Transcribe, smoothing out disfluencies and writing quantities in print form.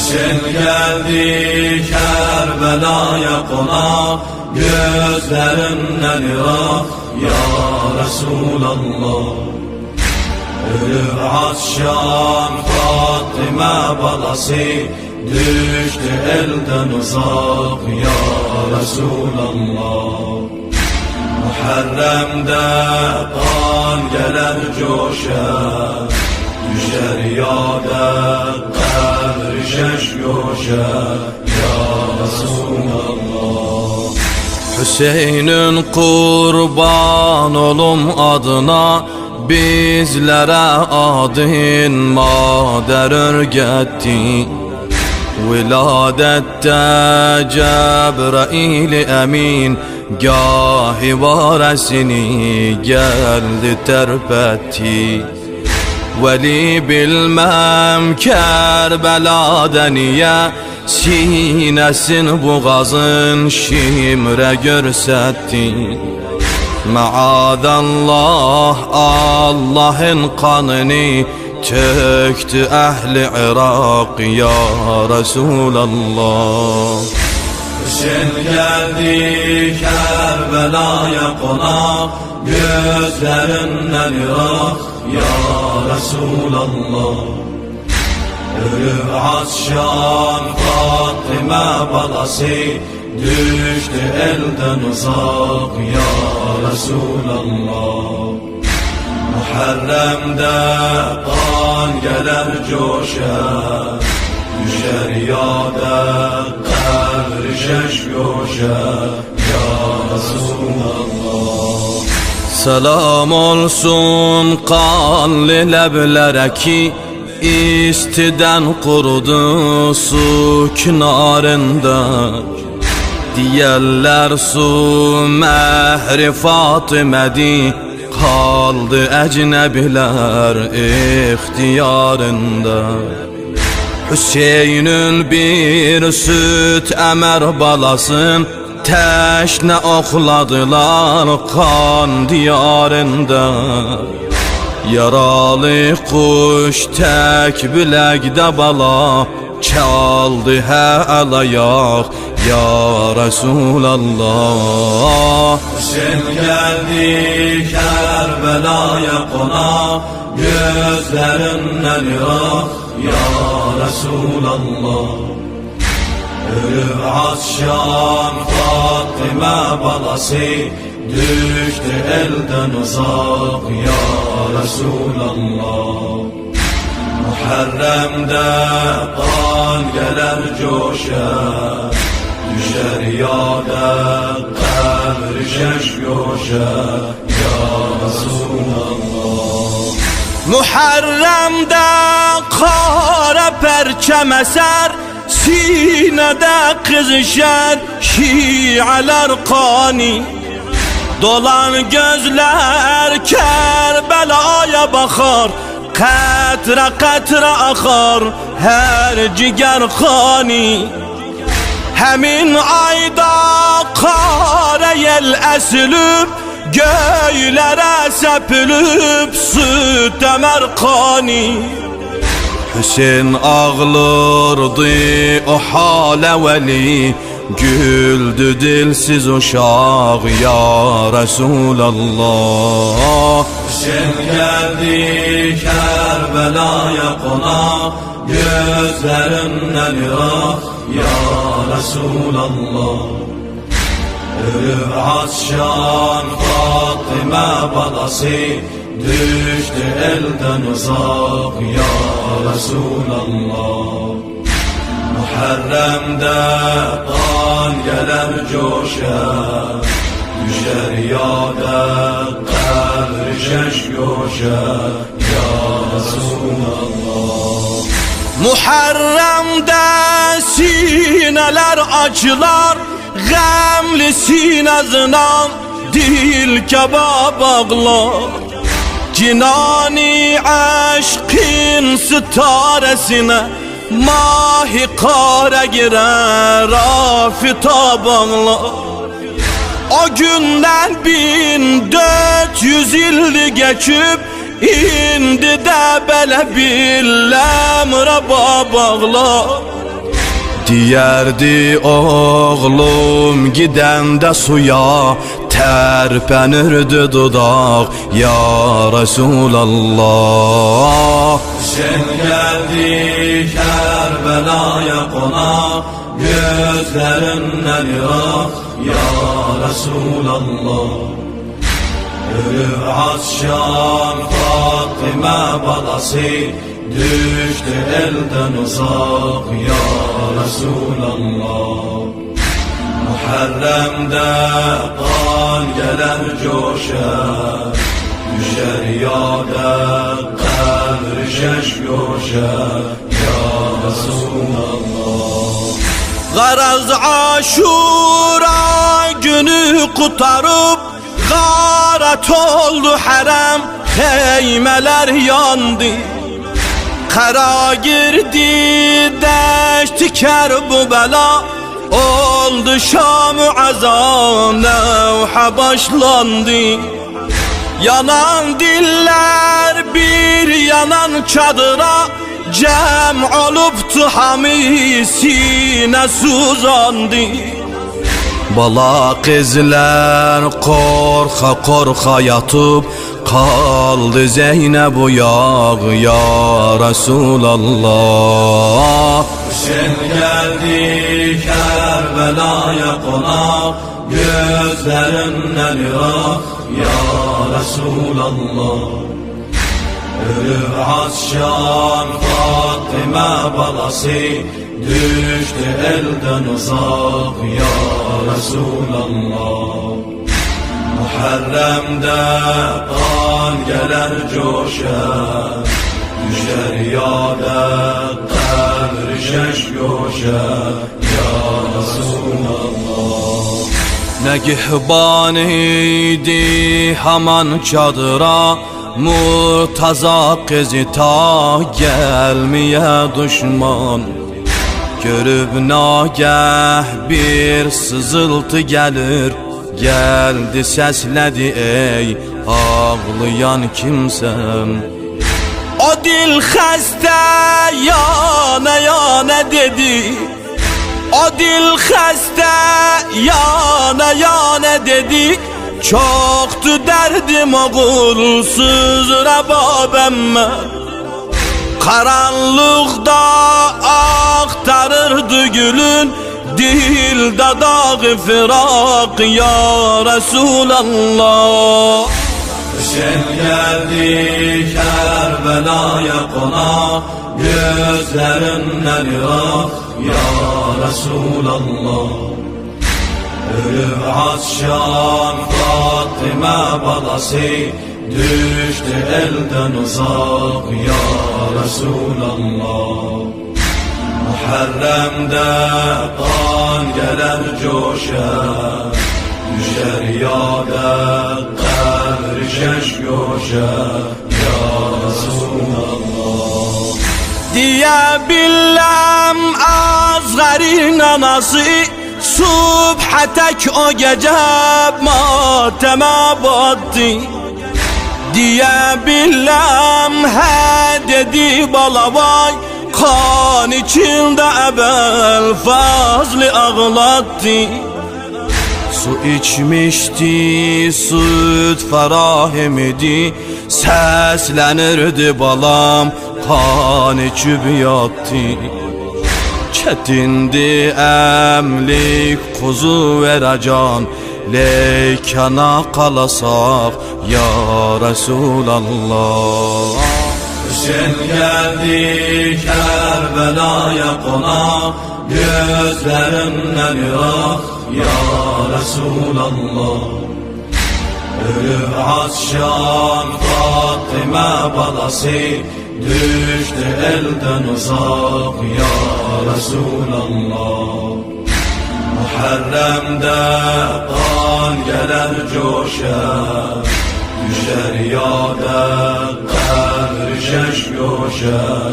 Hüseyin geldi Kerbela'ya konak, gözlerinden ırak ya Resulallah. Ölür Atşan Fatıma balası, düştü elden uzak ya Resulallah. Muharrem'de kan gelir coşar, düşer yâde kabr şeş yoşar ya Resulallah. Hüseyin'in kurban olum adına, bizlere adın mader örgetti. Viladette Cebrail emin, gahi varesini geldi terpetti. Veli bilmem Kerbela'da niye, sinesin boğazın şimre görsetti. Maadallah Allah'ın kanını töktü ehli Irak ya Resulallah. Hüseyin geldi Kerbela'ya konak, gözlerinden ırak ya Resulallah. Ölür Atşan Fatıma balası, düştü elden uzak ya Resulallah. Muharrem'de kan gelir coşar, düşer yâde kabr şeş yoşar ya Resulallah. Selam olsun kanlı leblere ki, istiden kurudu su kenarında. Diyerler su mehri Fatıme'di, kaldı ecnebiler ihtiyarında. Hüseyin'in bir süt emer balasın, teşne okladılar kan diyarında. Yaralı kuş tek bilekde bala, çaldı el ayak ya Resulallah. Hüseyin geldi Kerbela'ya konak, gözlerinden ırak ya Resulallah. Ölür Atşan Fatıma balası, düştü elden uzak ya Resulallah. Muharrem'de kan gelir coşar, düşer yâde kabr şeş yoşar ya Resulallah. Muharrem'de kara perçem eser, sinede kızışar şialar kani. Dolan gözler Kerbela'ya bakar, katre katre akar her ciger khani. Hemin ayda kara yel esilip, göylere sepilip süt emer kani. Hüseyin ağlardı o hale veli, güldü dilsiz uşak ya Resulallah. Hüseyin geldi Kerbela'ya konak, gözlerinden ırak ya Resulallah. Ölür Atşan Fatıma balası, düştü elden uzak ya Resulallah. Muharrem'de kan gelir coşar, düşer yâde kabr şeş yoşar ya Resulallah. Muharrem'de sineler acılar, gamli sinesinden dil kebab ağlar. Cinani aşkın sitaresine mahi kara girer afitap ağlar. O günden 1400 yıl geçip, indi de belə bir ləmrə bağlar. Diyerdi oğlum gidende suya, terpenirdi dudak ya Resulallah. Sen geldi Kerbela'ya konak, gözlerinden ırak ya Resulallah. Ölür Asşan Fatıma balası, düştü elden uzak ya Resulallah. Muharrem'de kan gelir coşar, düşer yâde kadr şeş coşar ya Resulallah. Garaz Aşura günü kurtarıp garat oldu harem, heymeler yandı. Kara girdi deşti Kerbela, oldu Şam-ı azan nevha başlandı. Yanan diller bir yanan çadıra, cem oluptu hamisine suzandı. Bala kızlar korka korka yatıp kaldı Zeynep uyak ya Resulallah. Sen geldi Kerbela'ya konak, gözlerinden ırak ya Resulallah. Ölür Asşan Fatıma balası, düştü elden uzak ya Resulallah. Muharrem'de kan gelir coşar, düşer yâde kadr şeş coşar ya Resulallah. Ne gihban idi haman çadıra, Murtaza kızı ta gelmeye düşman. Görüp nagah bir sızıltı gelir, geldi sesledi ey ağlayan kimsem. O dil xəstə yana yana dedi, o dil xəstə yana yana dedi. Çoktu derdim oğulsuz Rababemme, karanlıkta aktarırdı gülün, dilde dağı firak ya Resulallah. Sen geldi Kerbela'ya konak, gözlerinden ırak ya Resulallah. Ölür Asşan Fatıma balası, düştü elden uzak ya Resulallah. Muharrem'de kan gelir coşar, düşer yâde kadr şeş coşar ya Resulallah. Diye billem azgarin anası, subha tek o gece mateme battı. Diye billem he dedi balavay, kan içinde ebel fazlı ağlattı. Su içmişti, süt ferahim idi, seslenirdi balam, kan içip yattı. Çetindi emlik kuzu veracan, leykana kalasak ya Resulallah. Sen geldi Kerbela'ya konak, gözlerinden ırak ya Resulallah. Ölür Asşan Fatıma balası, düştü elden uzak ya Resulallah. Muharrem'de kan gelir coşar, düşer yâde kadr şeş coşar